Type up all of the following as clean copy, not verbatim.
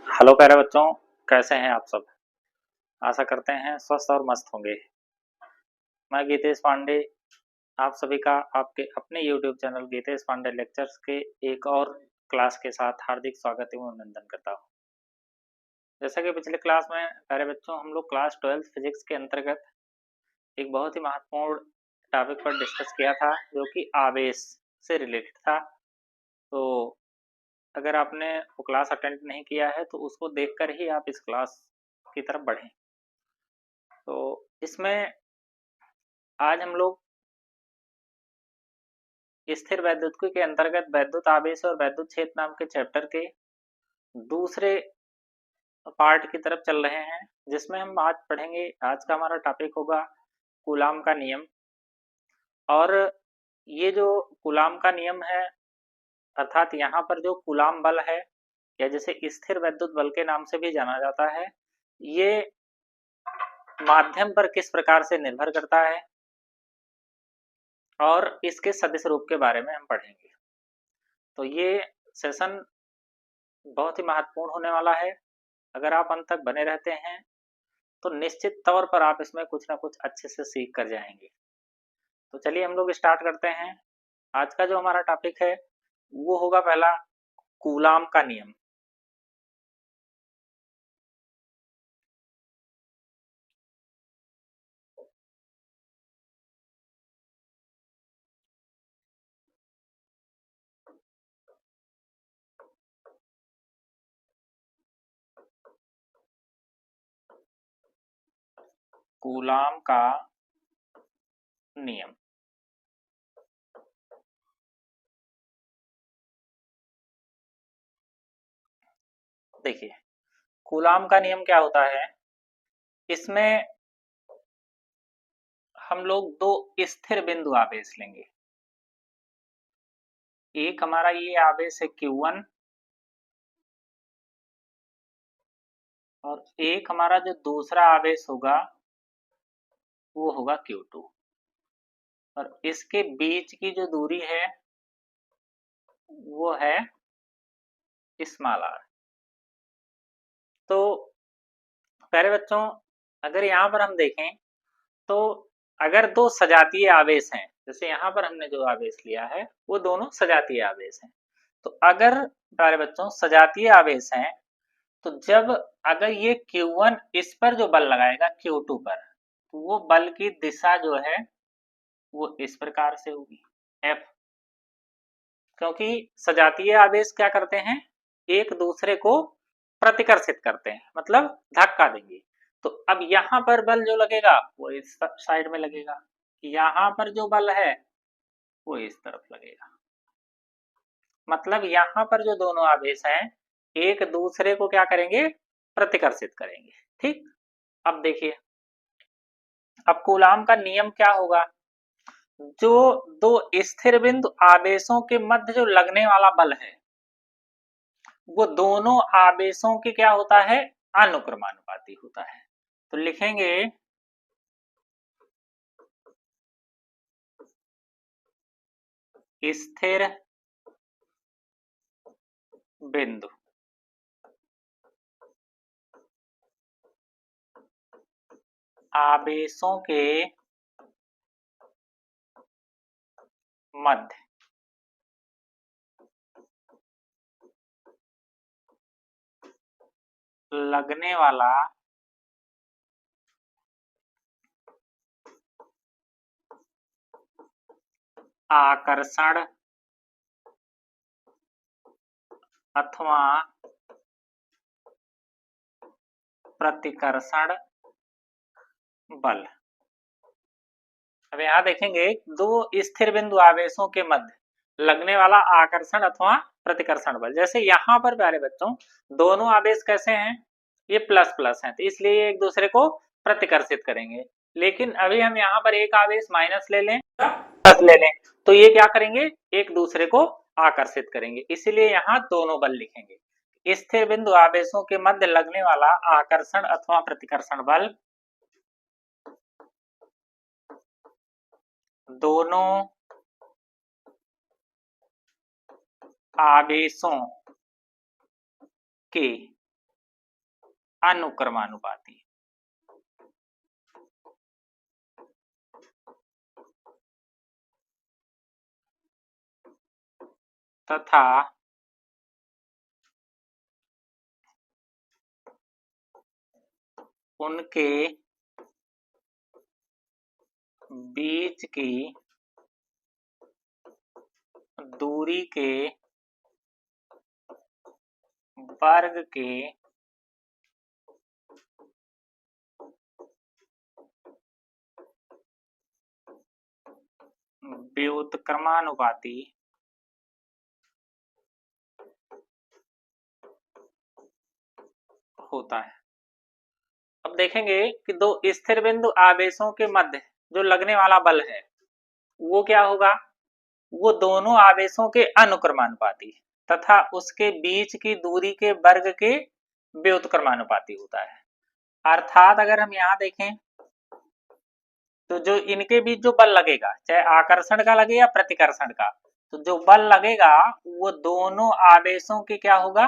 Hello प्यारे बच्चों, कैसे हैं आप सब। आशा करते हैं स्वस्थ और मस्त होंगे। मैं गीतेश पांडे आप सभी का आपके अपने YouTube channel Geetesh Pandey lectures के एक और क्लास के साथ हार्दिक स्वागत एवं अभिनंदन करता हूं। जैसा कि पिछले क्लास में प्यारे बच्चों हम लोग क्लास 12 फिजिक्स के अंतर्गत एक बहुत ही महत्वपूर्ण टॉपिक पर डिस्कस किया था जो कि आवेश से रिलेटेड था। तो अगर आपने वो क्लास अटेंड नहीं किया है तो उसको देखकर ही आप इस क्लास की तरफ बढ़ें। तो इसमें आज हम लोग स्थिर वैद्युतिकी के अंतर्गत वैद्युत आवेश और वैद्युत क्षेत्र नाम के चैप्टर के दूसरे पार्ट की तरफ चल रहे हैं, जिसमें हम आज पढ़ेंगे। आज का हमारा टॉपिक होगा कूलाम का नियम। और ये जो कूलाम का नियम है, अर्थात यहाँ पर जो कूलाम बल है या जिसे स्थिर वैद्युत बल के नाम से भी जाना जाता है, ये माध्यम पर किस प्रकार से निर्भर करता है और इसके सदिश रूप के बारे में हम पढ़ेंगे। तो ये सेशन बहुत ही महत्वपूर्ण होने वाला है। अगर आप अंत तक बने रहते हैं तो निश्चित तौर पर आप इसमें कुछ ना कुछ अच्छे से सीख कर जाएंगे। तो चलिए हम लोग स्टार्ट करते हैं। आज का जो हमारा टॉपिक है वो होगा पहला कूलाम का नियम। कूलाम का नियम। देखिए, कूलाम का नियम क्या होता है। इसमें हम लोग दो स्थिर बिंदु आवेश लेंगे। एक हमारा ये आवेश है Q1 और एक हमारा जो दूसरा आवेश होगा वो होगा Q2 और इसके बीच की जो दूरी है वो है स्मॉल r। तो प्यारे बच्चों, अगर यहाँ पर हम देखें तो अगर दो सजातीय आवेश हैं, जैसे यहाँ पर हमने जो आवेश लिया है वो दोनों सजातीय आवेश हैं। तो अगर प्यारे बच्चों सजातीय आवेश हैं तो जब अगर ये Q1 इस पर जो बल लगाएगा Q2 पर, तो वो बल की दिशा जो है वो इस प्रकार से होगी F। क्योंकि सजातीय आवेश क्या करते हैं, एक दूसरे को प्रतिकर्षित करते हैं, मतलब धक्का देंगे। तो अब यहाँ पर बल जो लगेगा वो इस साइड में लगेगा, यहाँ पर जो बल है वो इस तरफ लगेगा। मतलब यहाँ पर जो दोनों आवेश हैं एक दूसरे को क्या करेंगे, प्रतिकर्षित करेंगे। ठीक, अब देखिए, अब कूलाम का नियम क्या होगा। जो दो स्थिर बिंदु आवेशों के मध्य जो लगने वाला बल है वो दोनों आवेशों के क्या होता है, अनुक्रमानुपाती होता है। तो लिखेंगे स्थिर बिंदु आवेशों के मध्य लगने वाला आकर्षण अथवा प्रतिकर्षण बल। अब यहाँ देखेंगे दो स्थिर बिंदु आवेशों के मध्य लगने वाला आकर्षण अथवा प्रतिकर्षण बल। जैसे यहाँ पर प्यारे बच्चों दोनों आवेश कैसे हैं, ये प्लस प्लस हैं, तो इसलिए ये एक दूसरे को प्रतिकर्षित करेंगे। लेकिन अभी हम यहाँ पर एक आवेश माइनस ले लें, प्लस ले लें, तो ये क्या करेंगे, एक दूसरे को आकर्षित करेंगे। इसीलिए यहाँ दोनों बल लिखेंगे। स्थिर बिंदु आवेशों के मध्य लगने वाला आकर्षण अथवा प्रतिकर्षण बल दोनों आवेशों के अनुक्रमानुपाती। तथा उनके बीच की दूरी के वर्ग के व्युत्क्रमानुपाती होता है। अब देखेंगे कि दो स्थिर बिंदु आवेशों के मध्य जो लगने वाला बल है वो क्या होगा, वो दोनों आवेशों के अनुक्रमानुपाती तथा उसके बीच की दूरी के वर्ग के व्युत्क्रमानुपाती होता है। अर्थात अगर हम यहाँ देखें तो जो इनके बीच जो बल लगेगा, चाहे आकर्षण का लगे या प्रतिकर्षण का, तो जो बल लगेगा वो दोनों आवेशों के क्या होगा,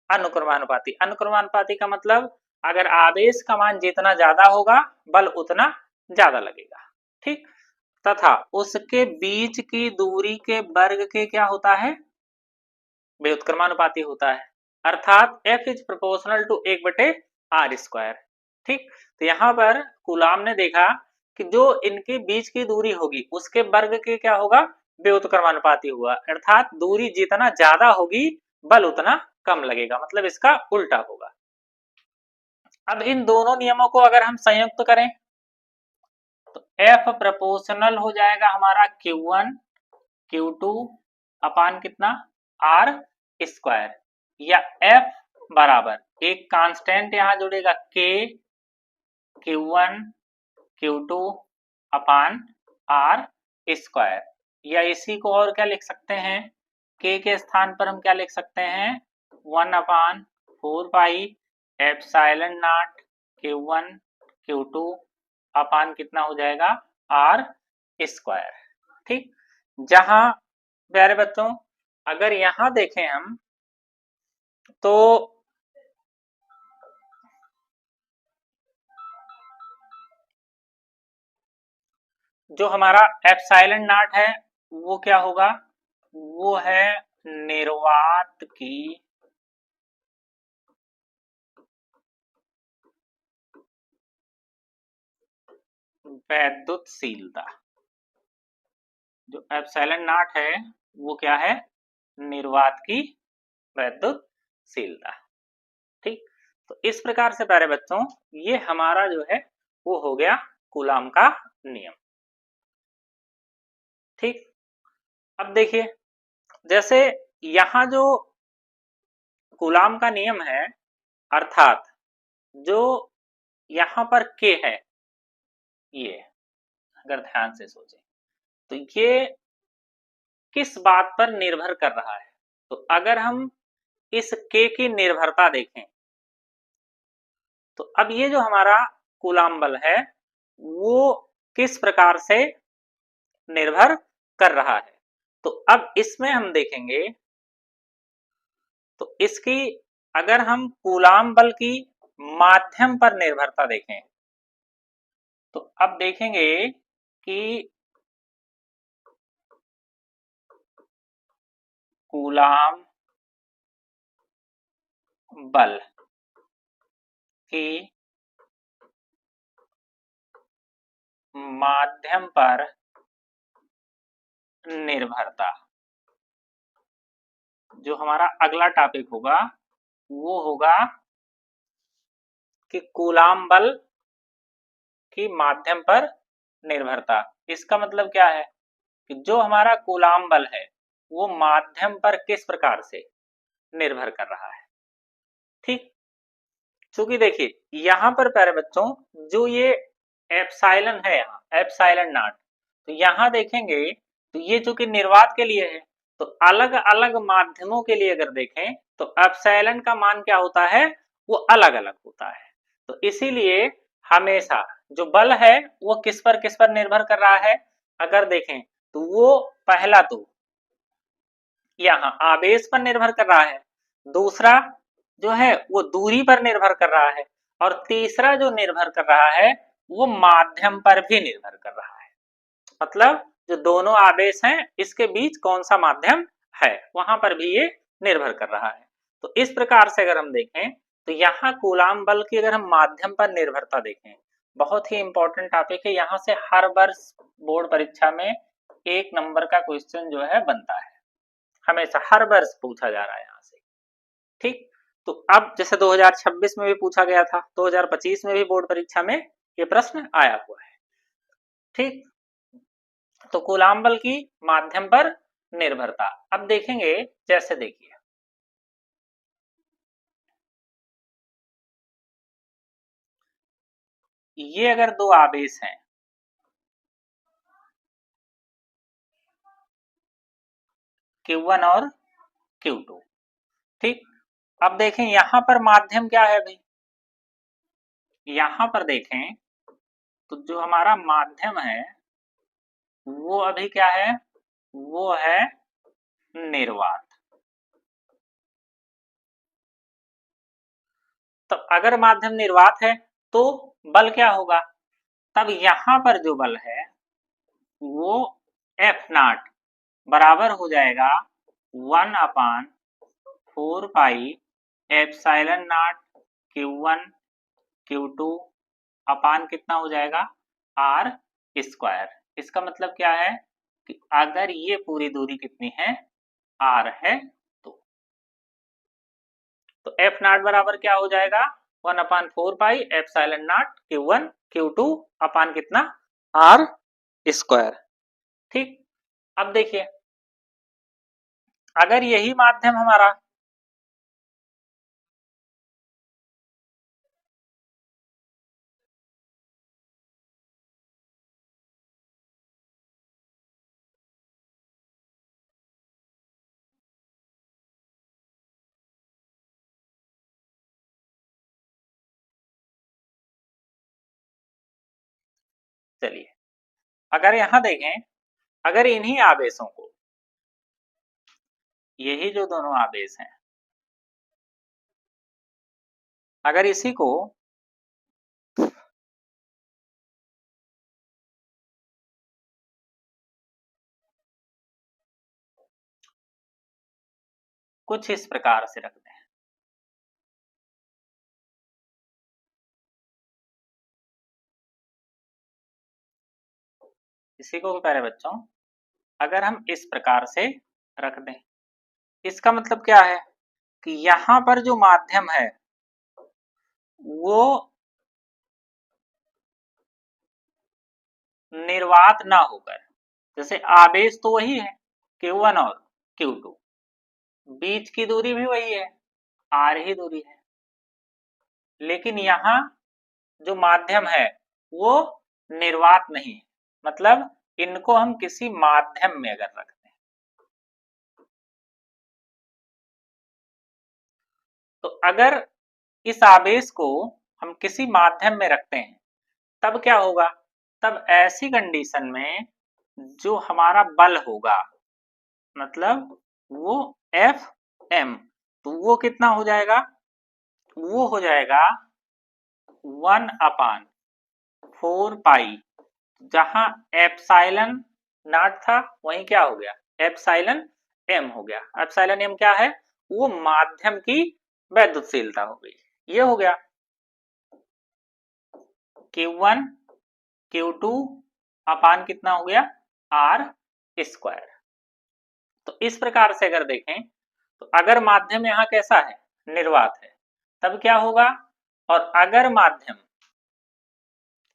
अनुक्रमानुपाती। अनुक्रमानुपाती का मतलब अगर आवेश का मान जितना ज्यादा होगा बल उतना ज्यादा लगेगा, ठीक। तथा उसके बीच की दूरी के वर्ग के क्या होता है, व्युत्क्रमानुपाती होता है। अर्थात F is proportional to 1/r², ठीक। तो यहाँ पर कूलाम ने देखा कि जो इनके बीच की दूरी होगी उसके वर्ग के क्या होगा, व्युत्क्रमानुपाती हुआ। अर्थात दूरी जितना ज्यादा होगी बल उतना कम लगेगा, मतलब इसका उल्टा होगा। अब इन दोनों नियमों को अगर हम संयुक्त करें तो F प्रोपोर्शनल हो जाएगा हमारा Q1 Q2 अपान कितना r², या F बराबर एक कांस्टेंट यहां जुड़ेगा K Q1 Q2 अपान r², या इसी को और क्या लिख सकते हैं, K के स्थान पर हम क्या लिख सकते हैं, 1/4 पाई एप्सिलॉन नॉट Q1 Q2 अपान कितना हो जाएगा r², ठीक। जहां प्यारे बच्चों अगर यहां देखें हम तो जो हमारा एप्सिलॉन नॉट है वो क्या होगा, वो है निर्वात की वैद्युतशीलता। जो एप्सिलॉन नॉट है वो क्या है, निर्वात की वैद्युतशीलता, ठीक। तो इस प्रकार से प्यारे बच्चों ये हमारा जो है वो हो गया कूलाम का नियम, ठीक। अब देखिए जैसे यहां जो कूलाम का नियम है, अर्थात जो यहां पर K है, ये अगर ध्यान से सोचें तो ये किस बात पर निर्भर कर रहा है, तो अगर हम इस K की निर्भरता देखें तो अब ये जो हमारा कूलाम बल है वो किस प्रकार से निर्भर कर रहा है, तो अब इसमें हम देखेंगे तो इसकी अगर हम कूलाम बल की माध्यम पर निर्भरता देखें तो अब देखेंगे कि कूलाम बल की माध्यम पर निर्भरता, जो हमारा अगला टॉपिक होगा वो होगा कि कूलाम बल की माध्यम पर निर्भरता। इसका मतलब क्या है कि जो हमारा कूलाम बल है वो माध्यम पर किस प्रकार से निर्भर कर रहा है, ठीक। क्योंकि देखिए यहां पर प्यारे बच्चों जो ये एप्सिलॉन है, यहाँ एप्सिलॉन नॉट, तो यहां देखेंगे तो ये चूंकि निर्वात के लिए है तो अलग अलग माध्यमों के लिए अगर देखें तो एप्सिलॉन का मान क्या होता है, वो अलग अलग होता है। तो इसीलिए हमेशा जो बल है वो किस पर निर्भर कर रहा है, अगर देखें तो वो पहला तो यहाँ आवेश पर निर्भर कर रहा है, दूसरा जो है वो दूरी पर निर्भर कर रहा है, और तीसरा जो निर्भर कर रहा है वो माध्यम पर भी निर्भर कर रहा है। मतलब जो दोनों आवेश हैं इसके बीच कौन सा माध्यम है वहां पर भी ये निर्भर कर रहा है। तो इस प्रकार से अगर हम देखें तो यहाँ कूलाम बल की अगर हम माध्यम पर निर्भरता देखें, बहुत ही इंपॉर्टेंट टॉपिक है। यहाँ से हर वर्ष बोर्ड परीक्षा में 1 नंबर का क्वेश्चन जो है बनता है, हमेशा हर वर्ष पूछा जा रहा है यहाँ से। ठीक, तो अब जैसे 2026 में भी पूछा गया था, 2025 में भी बोर्ड परीक्षा में ये प्रश्न आया हुआ है। ठीक, तो कूलाम बल की माध्यम पर निर्भरता अब देखेंगे। जैसे देखिए ये अगर दो आवेश हैं, Q1 और Q2, ठीक, अब देखें यहां पर माध्यम क्या है भाई, यहां पर देखें तो जो हमारा माध्यम है वो अभी क्या है, वो है निर्वात। तो अगर माध्यम निर्वात है तो बल क्या होगा, तब यहां पर जो बल है वो F0 बराबर हो जाएगा 1/4 पाई एप्सिलॉन नॉट Q1 Q2 अपान कितना हो जाएगा R स्क्वायर। इसका मतलब क्या है कि अगर ये पूरी दूरी कितनी है R है तो F0 बराबर क्या हो जाएगा 1/4 पाई एप्सिलॉन नॉट Q1 Q2 अपान कितना R स्क्वायर। ठीक, अब देखिए अगर यही माध्यम हमारा चलिए अगर यहां देखें, अगर इन्हीं आवेशों को, यही जो दोनों आवेश हैं, अगर इसी को कुछ इस प्रकार से रख दें, इसी को प्यारे बच्चों अगर हम इस प्रकार से रख दें, इसका मतलब क्या है कि यहां पर जो माध्यम है वो निर्वात ना होकर, जैसे आवेश तो वही है Q1 और Q2, बीच की दूरी भी वही है R ही दूरी है, लेकिन यहाँ जो माध्यम है वो निर्वात नहीं है। मतलब इनको हम किसी माध्यम में अगर रखते हैं तो अगर इस आवेश को हम किसी माध्यम में रखते हैं तब क्या होगा, तब ऐसी कंडीशन में जो हमारा बल होगा मतलब वो Fm, तो वो कितना हो जाएगा, वो हो जाएगा 1/4 पाई, जहां एप्सिलॉन नॉट था वहीं क्या हो गया एप्सिलॉन m हो गया। एप्सिलॉन m क्या है, वो माध्यम की वैद्युतशीलता हो गई। ये हो गया Q1 Q2 अपान कितना हो गया R स्क्वायर। तो इस प्रकार से अगर देखें तो अगर माध्यम यहाँ कैसा है निर्वात है तब क्या होगा, और अगर माध्यम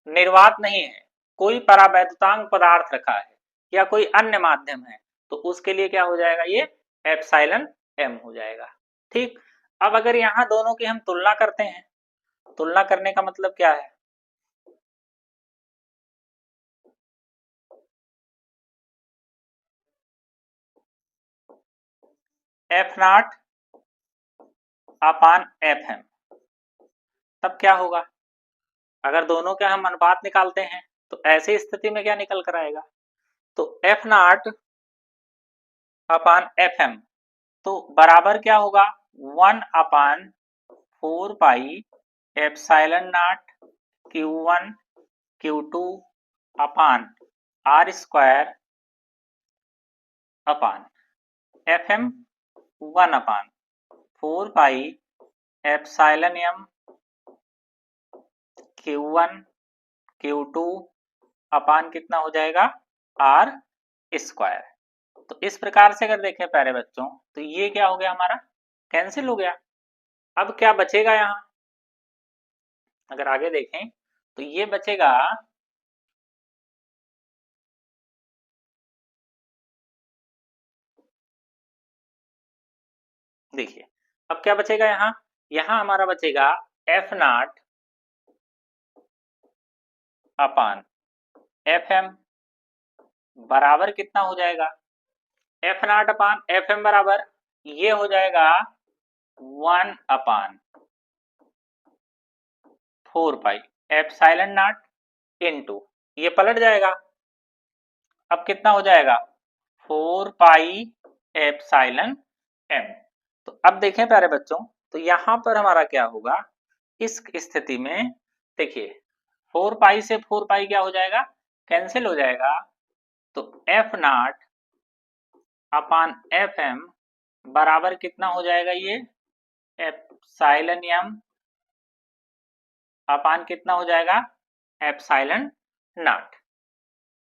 निर्वात नहीं है, कोई परावैद्युतांक पदार्थ रखा है या कोई अन्य माध्यम है तो उसके लिए क्या हो जाएगा, ये एप्सिलॉन m हो जाएगा। ठीक, अब अगर यहाँ दोनों की हम तुलना करते हैं, तुलना करने का मतलब क्या है, F0 अपान Fm, तब क्या होगा, अगर दोनों का हम अनुपात निकालते हैं तो ऐसी स्थिति में क्या निकल कर आएगा, तो F0 अपान Fm तो बराबर क्या होगा 1/4 पाई epsilon not Q1 Q2 upon R square upon FM 1 upon 4 pi epsilon m Q1 Q2 अपान कितना हो जाएगा R स्क्वायर। तो इस प्रकार से अगर देखें प्यारे बच्चों तो ये क्या हो गया हमारा कैंसिल हो गया। अब क्या बचेगा यहाँ, अगर आगे देखें तो ये बचेगा देखिए अब क्या बचेगा यहाँ हमारा बचेगा F not upon F M बराबर कितना हो जाएगा, F not upon F M बराबर ये हो जाएगा 1 upon 4 pi epsilon not into ये पलट जाएगा, अब कितना हो जाएगा 4 पाई एप्सिलॉन एम। तो अब देखें प्यारे बच्चों तो यहां पर हमारा क्या होगा इस स्थिति में, देखिए 4 पाई से 4 पाई क्या हो जाएगा कैंसिल हो जाएगा, तो F not upon F M बराबर कितना हो जाएगा ये एप्सिलॉन एम अपान कितना हो जाएगा एप्सिलॉन नॉट।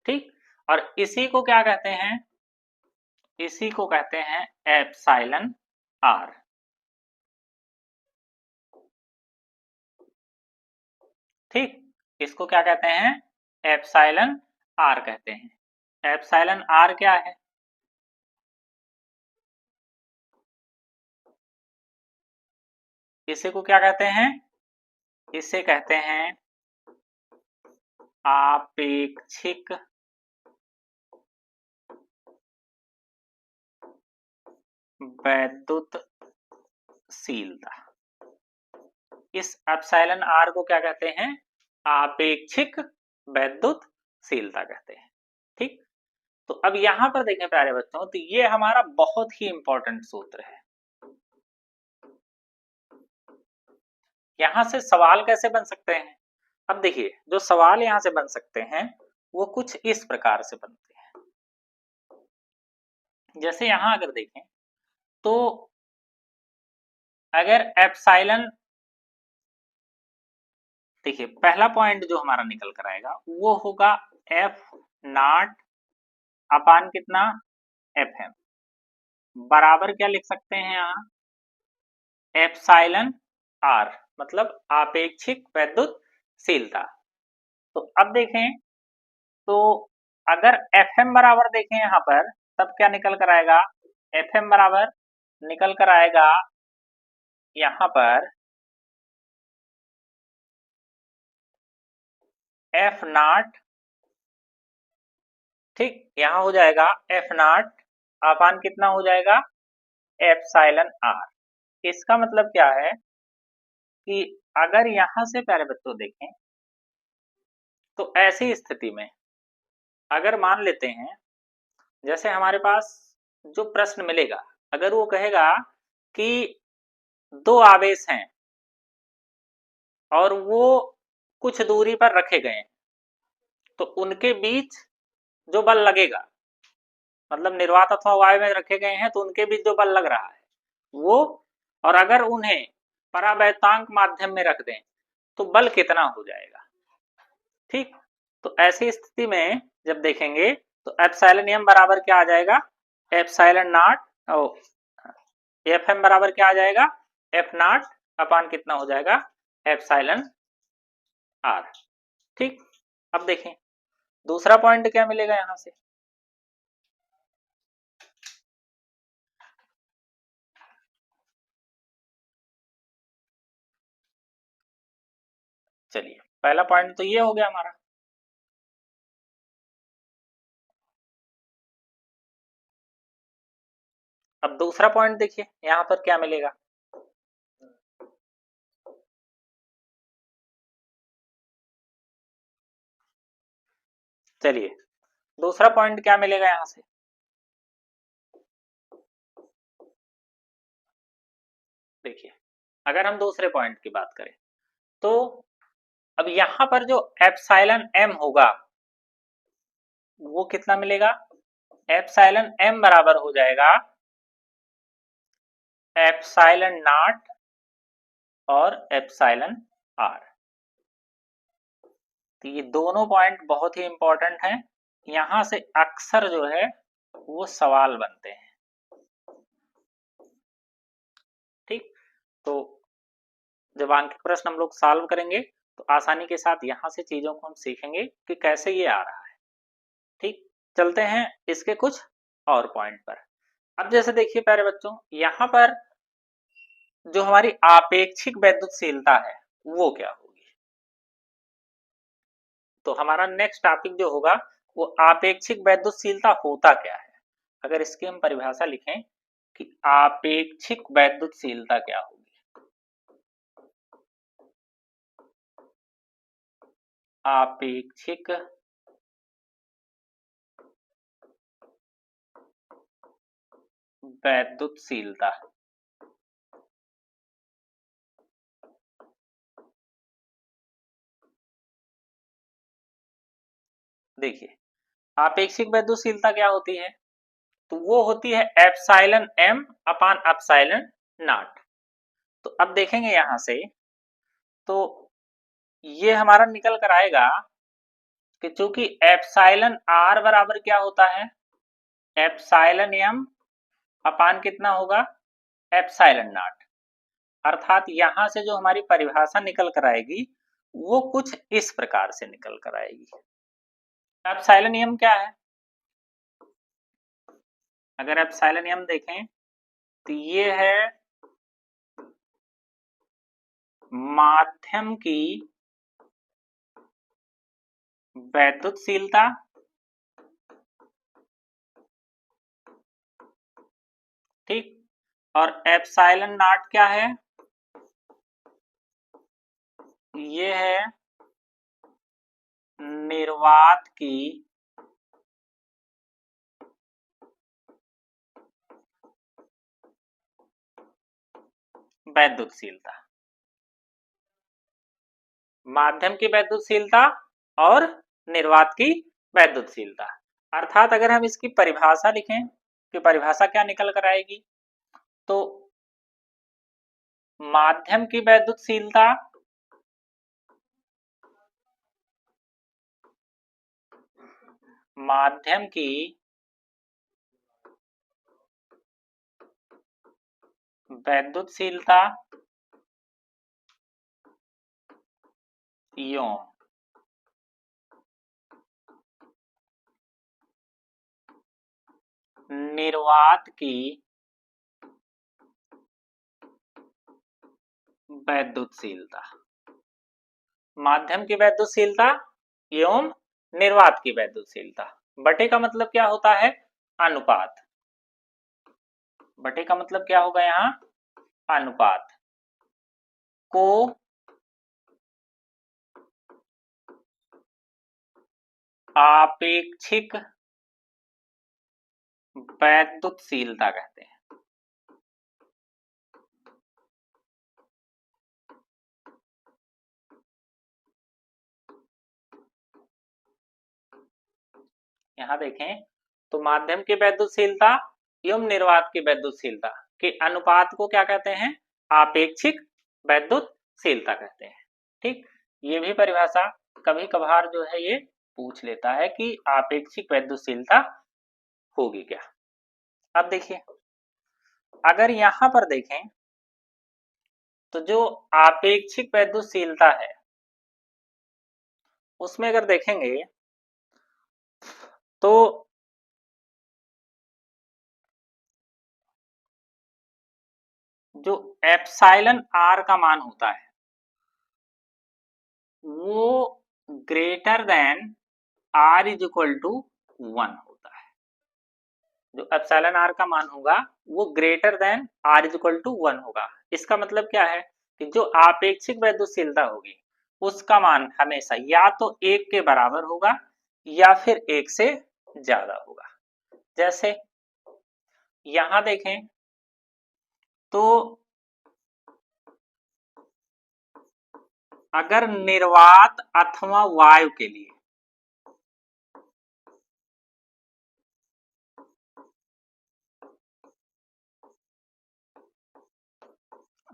ठीक, और इसी को क्या कहते हैं, इसी को कहते हैं एप्सिलॉन आर। ठीक, इसको क्या कहते हैं एप्सिलॉन आर कहते हैं। एप्सिलॉन आर क्या है, इसे को क्या कहते हैं, इसे कहते हैं आपेक्षिक वैद्युतशीलता। इस एप्सिलॉन आर को क्या कहते हैं आपेक्षिक वैद्युतशीलता कहते हैं। ठीक, तो अब यहां पर देखें प्यारे बच्चों तो ये हमारा बहुत ही इंपॉर्टेंट सूत्र है। यहां से सवाल कैसे बन सकते हैं, अब देखिए जो सवाल यहां से बन सकते हैं वो कुछ इस प्रकार से बनते हैं। जैसे यहां अगर देखें तो अगर एप्सिलॉन, देखिए पहला पॉइंट जो हमारा निकल कर आएगा वो होगा एफ नॉट अपान कितना एफ एम बराबर क्या लिख सकते हैं यहाँ एप्सिलॉन आर मतलब आपेक्षिक वैद्युतशीलता। तो अब देखें तो अगर एफ एम बराबर देखें यहाँ पर तब क्या निकल कर आएगा, एफ एम बराबर निकल कर आएगा यहाँ पर एफ नॉट, ठीक यहाँ हो जाएगा एफ नॉट अपान कितना हो जाएगा एप्सिलॉन आर। इसका मतलब क्या है कि अगर यहां से प्यारे बच्चों देखें तो ऐसी स्थिति में अगर मान लेते हैं जैसे हमारे पास जो प्रश्न मिलेगा अगर वो कहेगा कि दो आवेश हैं और वो कुछ दूरी पर रखे गए हैं तो उनके बीच जो बल लगेगा मतलब निर्वात अथवा वायु में रखे गए हैं तो उनके बीच जो बल लग रहा है वो, और अगर उन्हें परावैतांक माध्यम में रख दें तो बल कितना हो जाएगा। ठीक, तो ऐसी स्थिति में जब देखेंगे तो एप्सिलॉन एम बराबर क्या आ जाएगा एप्सिलॉन नॉट एफ एम बराबर क्या आ जाएगा एफ नॉट अपान कितना हो जाएगा एप्सिलॉन आर। ठीक, अब देखें दूसरा पॉइंट क्या मिलेगा यहां से, चलिए पहला पॉइंट तो ये हो गया हमारा। अब दूसरा पॉइंट देखिए यहां पर क्या मिलेगा, चलिए दूसरा पॉइंट क्या मिलेगा यहां से, देखिए अगर हम दूसरे पॉइंट की बात करें तो अब यहां पर जो एप्सिलॉन एम होगा वो कितना मिलेगा, एप्सिलॉन एम बराबर हो जाएगा एप्सिलॉन नॉट और एप्सिलॉन आर। तो ये दोनों पॉइंट बहुत ही इंपॉर्टेंट हैं, यहां से अक्सर जो है वो सवाल बनते हैं। ठीक, तो जब आंकिक प्रश्न हम लोग सॉल्व करेंगे तो आसानी के साथ यहां से चीजों को हम सीखेंगे कि कैसे ये आ रहा है। ठीक, चलते हैं इसके कुछ और पॉइंट पर। अब जैसे देखिए प्यारे बच्चों, यहां पर जो हमारी आपेक्षिक वैद्युतशीलता है वो क्या होगी। तो हमारा नेक्स्ट टॉपिक जो होगा वो आपेक्षिक वैद्युतशीलता होता क्या है। अगर इसकी हम परिभाषा लिखें कि आपेक्षिक वैद्युतशीलता क्या होगी, आपेक्षिक वैद्युतशीलता। देखिए आपेक्षिक वैद्युतशीलता क्या होती है, तो वो होती है epsilon M upon epsilon not. तो अब देखेंगे यहां से तो ये हमारा निकल कर आएगा कि चूंकि एप्सिलॉन आर बराबर क्या होता है, एप्सिलॉन एम अपान कितना होगा, एप्सिलॉन नॉट। अर्थात यहां से जो हमारी परिभाषा निकल कर आएगी वो कुछ इस प्रकार से निकल कर आएगी। एप्सिलॉन एम क्या है, अगर एप्सिलॉन एम देखें तो ये है माध्यम की वैद्युतशीलता, ठीक, और एप्सिलॉन नॉट क्या है, ये है निर्वात की वैद्युतशीलता, माध्यम की वैद्युतशीलता और निर्वात की वैद्युतशीलता। अर्थात अगर हम इसकी परिभाषा लिखें कि परिभाषा क्या निकल कर आएगी, तो माध्यम की वैद्युतशीलता माध्यम की वैद्युतशीलता एवं निर्वात की वैद्युतशीलता, माध्यम की वैद्युतशीलता एवं निर्वात की वैद्युतशीलता। बटे का मतलब क्या होता है, अनुपात। बटे का मतलब क्या होगा यहाँ, अनुपात को आपेक्षिक वैद्युतशीलता कहते हैं। यहां देखें तो माध्यम की वैद्युतशीलता एवं निर्वात की वैद्युतशीलता के अनुपात को क्या कहते हैं, आपेक्षिक वैद्युतशीलता कहते हैं। ठीक, ये भी परिभाषा कभी कभार जो है ये पूछ लेता है कि आपेक्षिक वैद्युतशीलता होगी क्या। अब देखिए अगर यहां पर देखें तो जो आपेक्षिक वैद्युतशीलता है उसमें अगर देखेंगे तो जो एप्सिलॉन आर का मान होता है वो greater than R is equal to 1 होता है। जो एप्सिलॉन आर का मान होगा वो greater than R is equal to 1 होगा। इसका मतलब क्या है कि जो आपेक्षिक वैद्युतशीलता होगी उसका मान हमेशा या तो 1 के बराबर होगा या फिर 1 से ज्यादा होगा। जैसे यहां देखें तो अगर निर्वात अथवा वायु के लिए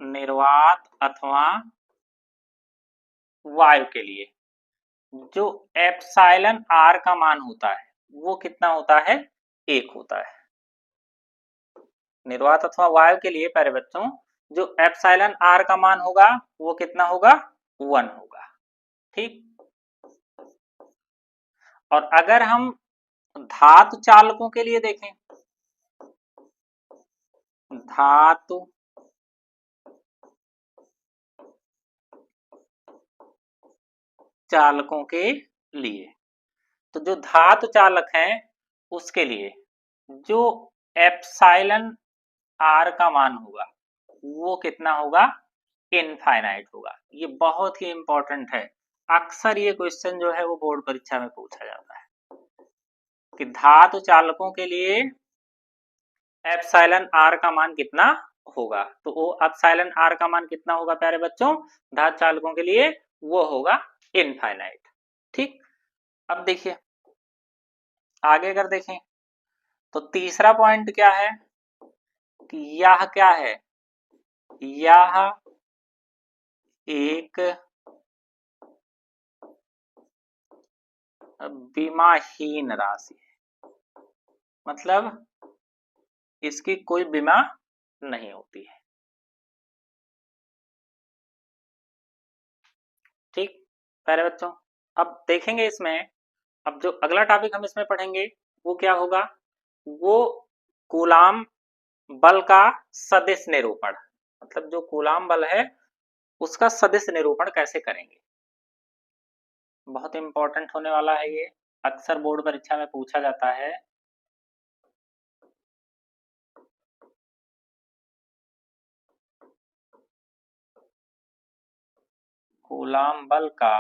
निर्वात अथवा वायु के लिए जो एप्सिलॉन आर का मान होता है वो कितना होता है? 1 होता है। निर्वात अथवा वायु के लिए प्यारे बच्चों जो एप्सिलॉन आर का मान होगा वो कितना होगा? 1 होगा। ठीक। और अगर हम धातु चालकों के लिए देखें, धातु चालकों के लिए, तो जो धातु चालक हैं उसके लिए जो एप्सिलॉन आर का मान होगा वो कितना होगा? इनफाइनाइट होगा। ये बहुत ही इंपॉर्टेंट है। अक्सर ये क्वेश्चन जो है वो बोर्ड परीक्षा में पूछा जाता है कि धातु चालकों के लिए एप्सिलॉन आर का मान कितना होगा। तो वो एप्सिलॉन आर का मान कितना होगा प्यारे बच्चों? धातु चालकों के लिए वो होगा इनफाइनाइट। ठीक। अब देखिए आगे अगर देखें तो तीसरा पॉइंट क्या है कि यह क्या है? यह एक विमाहीन राशि है, मतलब इसकी कोई विमा नहीं होती है। ठीक प्यारे बच्चों, अब देखेंगे इसमें, अब जो अगला टॉपिक हम इसमें पढ़ेंगे वो क्या होगा? वो कूलाम बल का सदिश निरूपण, मतलब जो कूलाम बल है उसका सदिश निरूपण कैसे करेंगे। बहुत इंपॉर्टेंट होने वाला है ये, अक्सर बोर्ड परीक्षा में पूछा जाता है। कूलाम बल का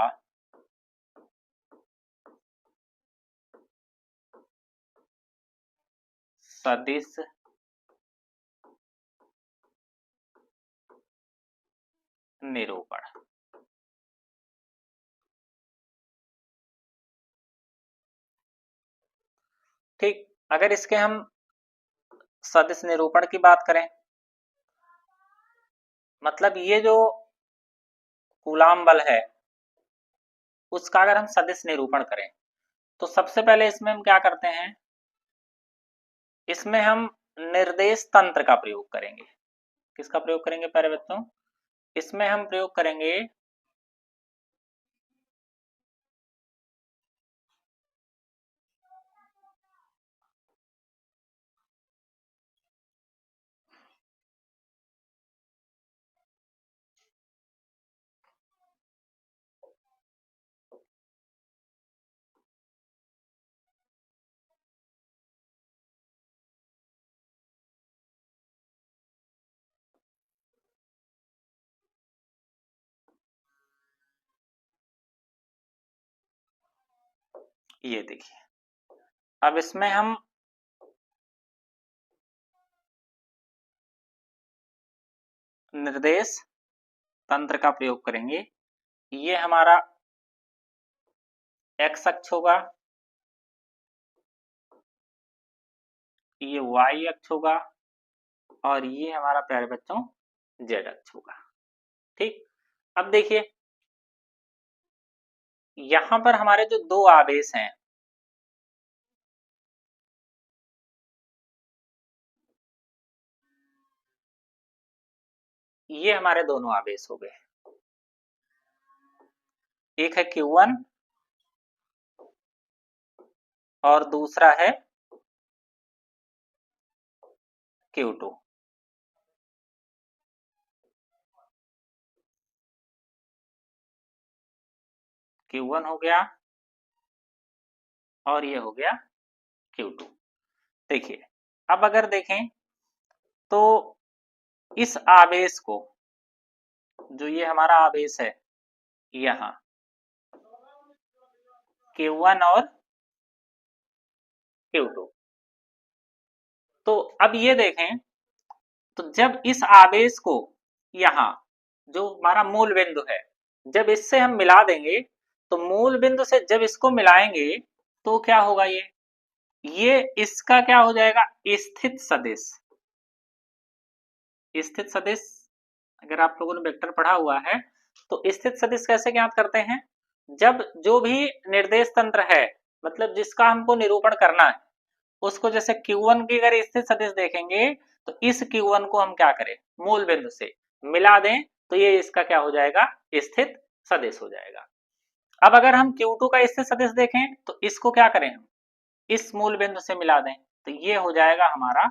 सदिश निरूपण। ठीक, अगर इसके हम सदिश निरूपण की बात करें, मतलब ये जो कूलाम बल है उसका अगर हम सदिश निरूपण करें तो सबसे पहले इसमें हम क्या करते हैं? इसमें हम निर्देश तंत्र का प्रयोग करेंगे। किसका प्रयोग करेंगे प्यारे बच्चों? इसमें हम प्रयोग करेंगे ये देखिए, अब इसमें हम निर्देश तंत्र का प्रयोग करेंगे। ये हमारा एक्स अक्ष होगा, ये वाई अक्ष होगा और ये हमारा प्यारे बच्चों जेड अक्ष होगा। ठीक, अब देखिए यहां पर हमारे जो दो आवेश हैं, ये हमारे दोनों आवेश हो गए। एक है Q1 और दूसरा है Q2। Q1 हो गया और ये हो गया Q2। देखिए अब अगर देखें तो इस आवेश को, जो ये हमारा आवेश है यहां Q1 और Q2, तो अब ये देखें तो जब इस आवेश को यहां जो हमारा मूल बिंदु है जब इससे हम मिला देंगे तो मूल बिंदु से जब इसको मिलाएंगे तो क्या होगा, ये इसका क्या हो जाएगा, स्थित सदिश। स्थित सदिश अगर आप लोगों ने वेक्टर पढ़ा हुआ है तो स्थित सदिश कैसे ज्ञात करते हैं, जब जो भी निर्देश तंत्र है, मतलब जिसका हमको निरूपण करना है, उसको जैसे Q1 की अगर स्थित सदिश देखेंगे तो इस Q1 को हम क्या करें, मूल बिंदु से मिला दें तो ये इसका क्या हो जाएगा, स्थित सदिश हो जाएगा। अब अगर हम Q2 का स्थित सदिश देखें तो इसको क्या करें, हम इस मूल बिंदु से मिला दें तो ये हो जाएगा हमारा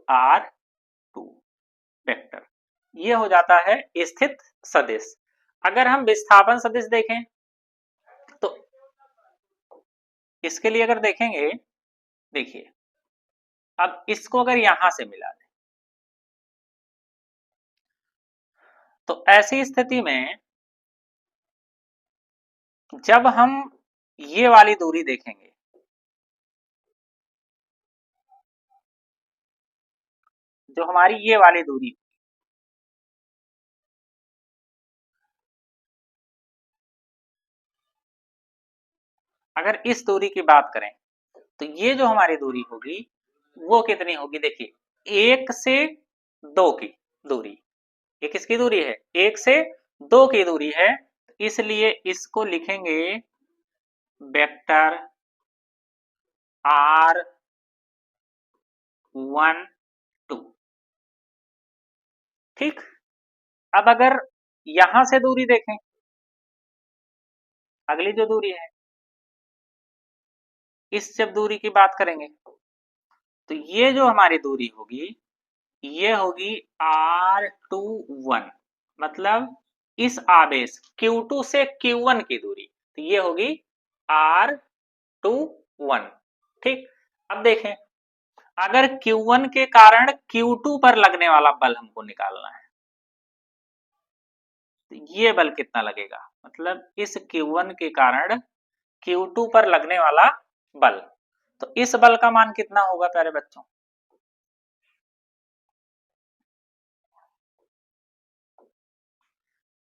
R2 वेक्टर, ये हो जाता है स्थित सदिश। अगर हम विस्थापन सदिश देखें तो इसके लिए अगर देखेंगे, देखिए अब इसको अगर यहां से मिला दें तो ऐसी स्थिति में जब हम ये वाली दूरी देखेंगे, जो हमारी ये वाली दूरी, अगर इस दूरी की बात करें तो ये जो हमारी दूरी होगी वो कितनी होगी, देखिए 1 से 2 की दूरी, ये किसकी दूरी है, 1 से 2 की दूरी है, इसलिए इसको लिखेंगे वेक्टर R12। ठीक, अब अगर यहां से दूरी देखें, अगली जो दूरी है, इस जब दूरी की बात करेंगे तो ये जो हमारी दूरी होगी ये होगी R21, मतलब इस आवेश Q2 से Q1 की दूरी, तो ये होगी R21। ठीक, अब देखें अगर Q1 के कारण Q2 पर लगने वाला बल हमको निकालना है तो ये बल कितना लगेगा, मतलब इस Q1 के कारण Q2 पर लगने वाला बल, तो इस बल का मान कितना होगा प्यारे बच्चों,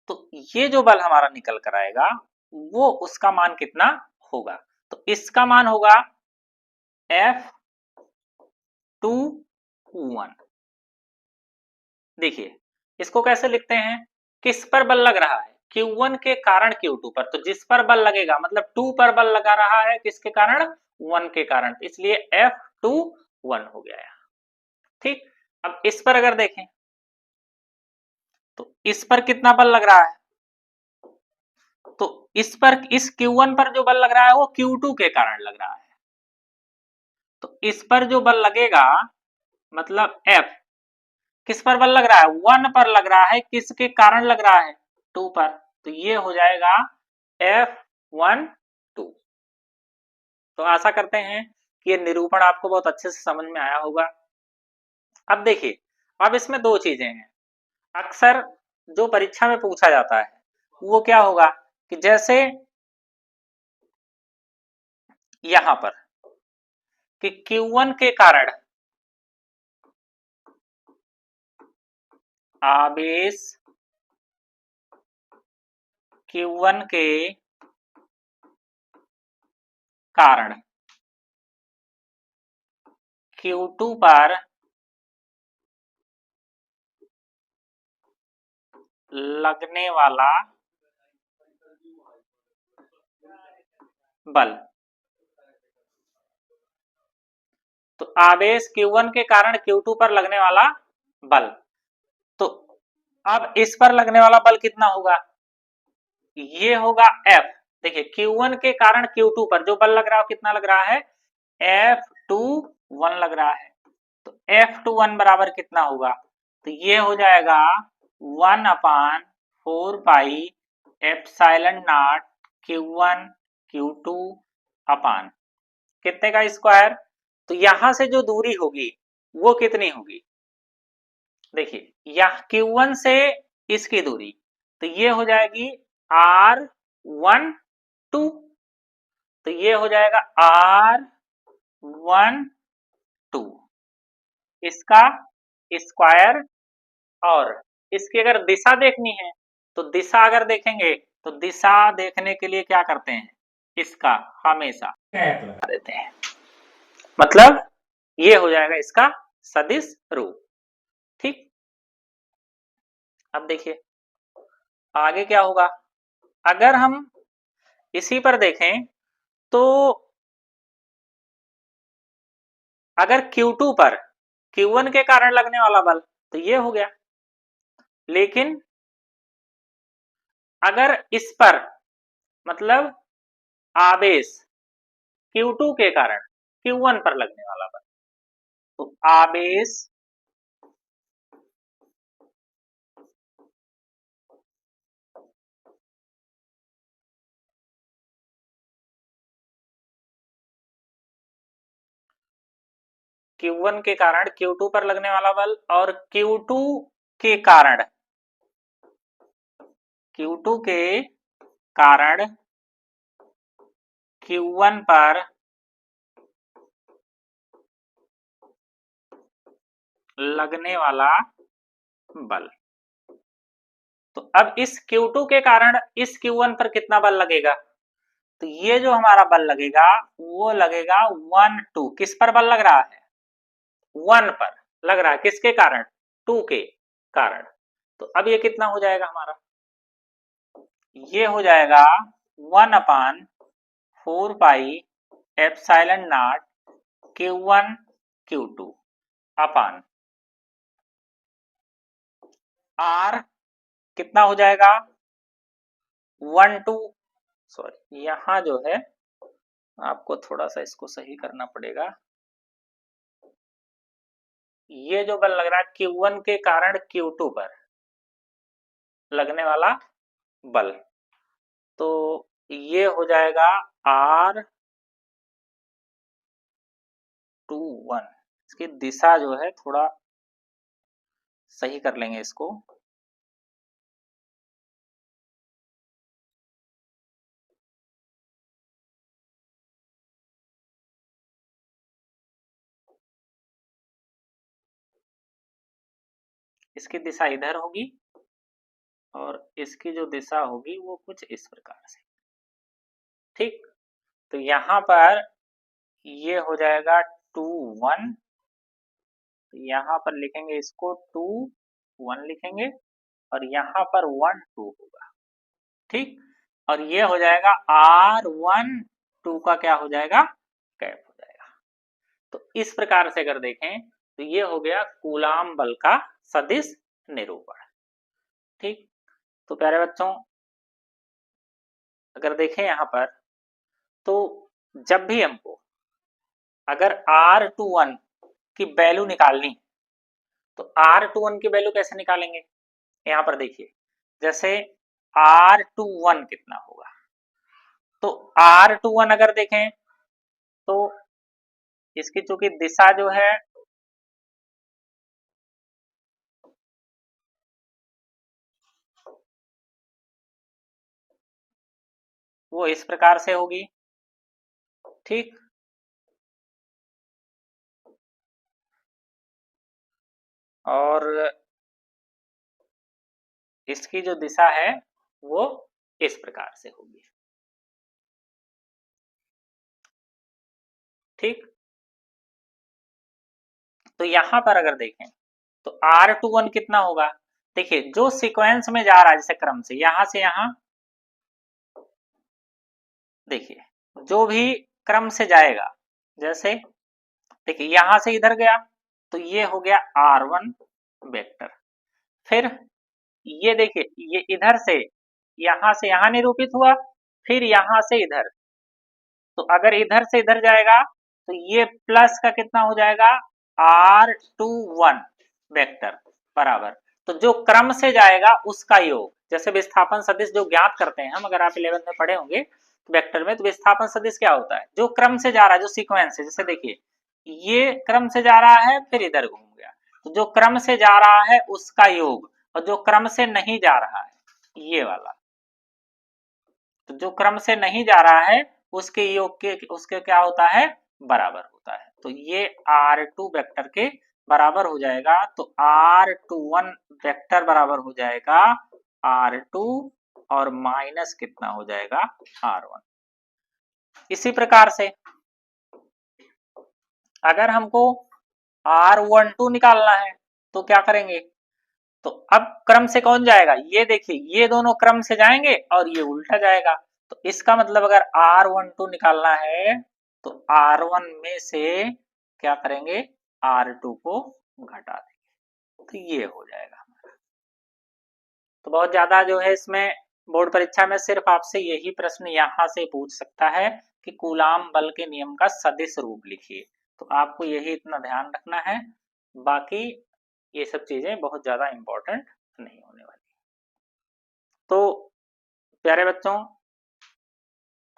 तो ये जो बल हमारा निकल कर आएगा वो उसका मान कितना होगा, तो इसका मान होगा F21। देखिए इसको कैसे लिखते हैं, किस पर बल लग रहा है, Q1 के कारण Q2 पर, तो जिस पर बल लगेगा मतलब 2 पर बल लगा रहा है, किसके कारण, 1 के कारण, इसलिए F21 हो गया यहाँ। ठीक, अब इस पर अगर देखें तो इस पर कितना बल लग रहा है, तो इस पर, इस Q1 पर जो बल लग रहा है वो Q2 के कारण लग रहा है, तो इस पर जो बल लगेगा मतलब F किस पर बल लग रहा है, 1 पर लग रहा है, किसके कारण लग रहा है, 2 पर, तो ये हो जाएगा F12। तो आशा करते हैं कि ये निरूपण आपको बहुत अच्छे से समझ में आया होगा। अब देखिए, अब इसमें दो चीजें हैं, अक्सर जो परीक्षा में पूछा जाता है वो क्या होगा कि जैसे यहां पर कि Q1 के कारण आवेश Q1 के कारण Q2 पर लगने वाला बल, तो आवेश Q1 के कारण Q2 पर लगने वाला बल, तो अब इस पर लगने वाला बल कितना होगा, ये होगा F, देखिए Q1 के कारण Q2 पर जो बल लग रहा है कितना लग रहा है, F21 लग रहा है, तो F21 बराबर कितना होगा, तो ये हो जाएगा 1/4 पाई एप्सिलॉन नॉट Q1 Q2 अपान कितने का स्क्वायर, तो यहां से जो दूरी होगी वो कितनी होगी, देखिए यह Q1 से इसकी दूरी, तो ये हो जाएगी R12, तो ये हो जाएगा R12 इसका स्क्वायर, और इसकी अगर दिशा देखनी है तो दिशा अगर देखेंगे तो दिशा देखने के लिए क्या करते हैं, इसका हमेशा कैप लगा देते हैं, मतलब ये हो जाएगा इसका सदिश रूप। ठीक, अब देखिए आगे क्या होगा। अगर हम इसी पर देखें तो अगर Q2 पर Q1 के कारण लगने वाला बल तो ये हो गया, लेकिन अगर इस पर मतलब आवेश Q2 के कारण Q1 पर लगने वाला बल, तो आवेश Q1 के कारण Q2 पर लगने वाला बल और Q2 के कारण Q1 पर लगने वाला बल। तो अब इस Q2 के कारण इस Q1 पर कितना बल लगेगा, तो ये जो हमारा बल लगेगा वो लगेगा 1 2, किस पर बल लग रहा है, 1 पर लग रहा है, किसके कारण, 2 के कारण। तो अब ये कितना हो जाएगा हमारा, ये हो जाएगा 1/4 पाई epsilon not Q1 Q2 upon R कितना हो जाएगा 1 2, सॉरी यहां जो है आपको थोड़ा सा इसको सही करना पड़ेगा। ये जो बल लग रहा है Q1 के कारण Q2 पर लगने वाला बल, तो ये हो जाएगा R21। इसकी दिशा जो है थोड़ा सही कर लेंगे इसको, इसकी दिशा इधर होगी और इसकी जो दिशा होगी वो कुछ इस प्रकार से। ठीक, तो यहां पर ये हो जाएगा 2 1, यहां पर लिखेंगे इसको 2 1 लिखेंगे और यहां पर 1 2 होगा। ठीक, और ये हो जाएगा R12 का क्या हो जाएगा, कैप हो जाएगा। तो इस प्रकार से अगर देखें तो ये हो गया कूलाम बल का सदिश निरूपण। ठीक, तो प्यारे बच्चों अगर देखें यहां पर तो जब भी हमको अगर R21 की वैल्यू निकालनी तो R21 की वैल्यू कैसे निकालेंगे, यहां पर देखिए जैसे R21 कितना होगा, तो R21 अगर देखें तो इसकी चूंकि दिशा जो है वो इस प्रकार से होगी। ठीक, और इसकी जो दिशा है वो इस प्रकार से होगी। ठीक, तो यहां पर अगर देखें तो R21 कितना होगा, देखिए जो सीक्वेंस में जा रहा है जैसे क्रम से यहां से यहां, देखिए जो भी क्रम से जाएगा, जैसे देखिए यहां से इधर गया तो ये हो गया R1 वेक्टर, फिर ये देखिए ये इधर से यहां निरूपित हुआ, फिर यहां से इधर, तो अगर इधर से इधर जाएगा तो ये प्लस का कितना हो जाएगा R21 वेक्टर बराबर, तो जो क्रम से जाएगा उसका योग, जैसे विस्थापन सदिश जो ज्ञात करते हैं हम, अगर आप 11th में पढ़े होंगे वेक्टर में, तो विस्थापन सदिश क्या होता है, जो क्रम से जा रहा है, जो सीक्वेंस है, जैसे देखिए ये क्रम से जा रहा है फिर इधर घूम गया, तो जो क्रम से जा रहा है उसका योग, और जो क्रम से नहीं जा रहा है ये वाला, तो जो क्रम से नहीं जा रहा है उसके योग के उसके क्या होता है, बराबर होता है। तो ये R2 वेक्टर के बराबर हो जाएगा, तो R21 वेक्टर बराबर हो जाएगा R2 और माइनस कितना हो जाएगा R1। इसी प्रकार से अगर हमको R12 निकालना है तो क्या करेंगे, तो अब क्रम से कौन जाएगा, ये देखिए ये दोनों क्रम से जाएंगे और ये उल्टा जाएगा। तो इसका मतलब अगर R12 निकालना है तो R1 में से क्या करेंगे, R2 को घटा देंगे, तो ये हो जाएगा हमारा। तो बहुत ज्यादा जो है इसमें बोर्ड परीक्षा में सिर्फ आपसे यही प्रश्न यहां से पूछ सकता है कि कूलाम बल के नियम का सदिश रूप लिखिए। तो आपको यही इतना ध्यान रखना है, बाकी ये सब चीजें बहुत ज्यादा इंपॉर्टेंट नहीं होने वाली। तो प्यारे बच्चों,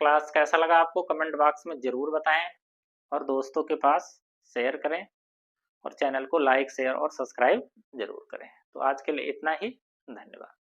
क्लास कैसा लगा आपको कमेंट बॉक्स में जरूर बताएं और दोस्तों के पास शेयर करें और चैनल को लाइक शेयर और सब्सक्राइब जरूर करें। तो आज के लिए इतना ही, धन्यवाद।